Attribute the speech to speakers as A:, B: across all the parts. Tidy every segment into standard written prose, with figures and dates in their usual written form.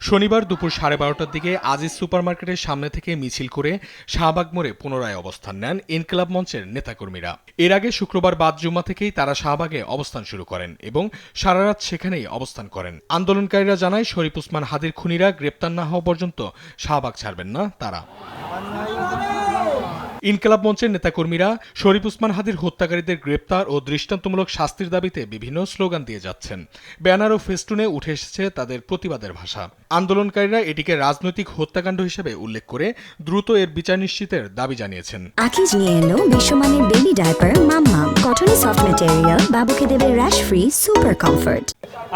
A: শনিবার দুপুর 12:30টার দিকে আজিজ সুপারমার্কেটের সামনে থেকে মিছিল করে শাহবাগ মোড়ে পুনরায় অবস্থান নেন ইনকিলাব মঞ্চের নেতাকর্মীরা। এর আগে শুক্রবার বাদ জুমা থেকেই তারা শাহবাগে অবস্থান শুরু করেন এবং সারারাত সেখানেই অবস্থান করেন। আন্দোলনকারীরা জানায় শরীফ ওসমান হাদির খুনিরা গ্রেপ্তার না হওয়া পর্যন্ত শাহবাগ ছাড়বেন না তারা। ইনকিলাব মঞ্চের নেতাকর্মীরা শরীফ ওসমান হাদির হত্যাকারীদের গ্রেপ্তার ও দৃষ্টান্তমূলক শাস্তির দাবিতে বিভিন্ন স্লোগান দিয়ে যাচ্ছেন। ব্যানার ও ফেস্টুনে উঠে এসেছে তাদের প্রতিবাদের ভাষা। আন্দোলনকারীরা এটিকে রাজনৈতিক হত্যাকাণ্ড হিসেবে উল্লেখ করে দ্রুত এর বিচার নিশ্চিতের দাবি জানিয়েছেন।
B: আকিজ নিয়ে এলো বিশ্বমানের বেবি ডায়াপার মাম্মাম, কটনে সফট ম্যাটেরিয়াল, বাবুকে দেবে র্যাশ ফ্রি সুপার কমফোর্ট।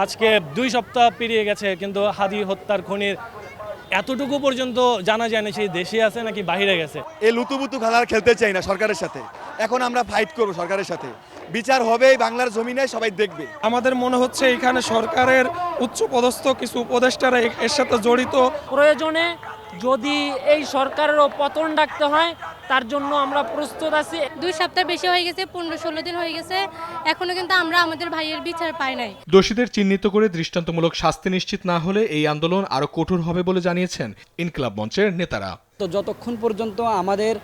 C: আজকে 2 সপ্তাহ পেরিয়ে গেছে, কিন্তু হাদি হত্যার খুনির এতটুকু পর্যন্ত জানা যায় না সেই দেশে আছে নাকি বাইরে গেছে।
D: এই লুতুপুতু খেলা খেলতে চাই না সরকারের সাথে। এখন আমরা ফাইট করব সরকারের সাথে, বিচার হবেই বাংলার জমিনে, সবাই দেখবে।
E: আমাদের মনে হচ্ছে এখানে সরকারের উচ্চপদস্থ কিছু উপদেষ্টারা এর সাথে জড়িত।
F: প্রয়োজনে যদি এই সরকারেরও পতন ডাকতে হয় তার জন্য আমরা প্রস্তুত আছি।
G: 2 সপ্তাহ বেশি হয়ে গেছে, 15-16 দিন হয়ে গেছে, এখনো কিন্তু আমরা আমাদের ভাইয়ের বিচার পাই নাই।
A: দোষীদের চিহ্নিত করে দৃষ্টান্তমূলক শাস্তি নিশ্চিত না হলে এই আন্দোলন আরো কঠোর হবে বলে জানিয়েছেন ইনকিলাব মঞ্চের নেতারা।
H: তো যতক্ষণ পর্যন্ত আমাদের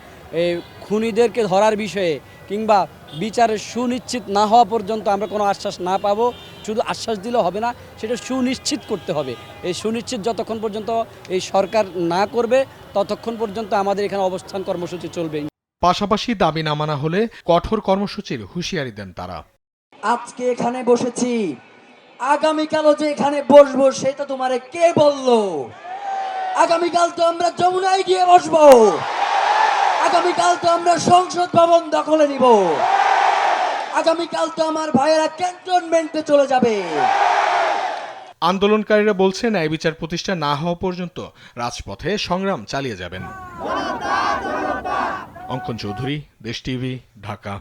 H: খুনিদেরকে ধরার বিষয়ে কিংবা বিচারের সুনিশ্চিত না হওয়া পর্যন্ত আমরা কোনো আশ্বাস না পাবো, শুধু আশ্বাস দিলে হবে না, সেটা সুনিশ্চিত করতে হবে। এই সুনিশ্চিত যতক্ষণ পর্যন্ত এই সরকার না করবে ততক্ষণ পর্যন্ত আমাদের এখানে অবস্থান কর্মসূচি চলবে।
A: পাশাপাশি দাবি না মানা হলে কঠোর কর্মসূচির হুঁশিয়ারি দেন তারা।
I: আজকে এখানে বসেছি, আগামীকালও যে এখানে বসবো সেটা তোমারে কে বললো? আগামীকাল তো আমরা যমুনায় গিয়ে বসবো, আগামীকাল তো আমরা সংসদ ভবন দখলে নিব, আগামীকাল তো আমার ভাইয়েরা ক্যান্টনমেন্টে চলে যাবে।
A: আন্দোলনকারীরা বলছে ন্যায় বিচার প্রতিষ্ঠা না হওয়া পর্যন্ত রাজপথে সংগ্রাম চালিয়ে যাবেন। অঙ্কন চৌধুরী, দেশ টিভি, ঢাকা।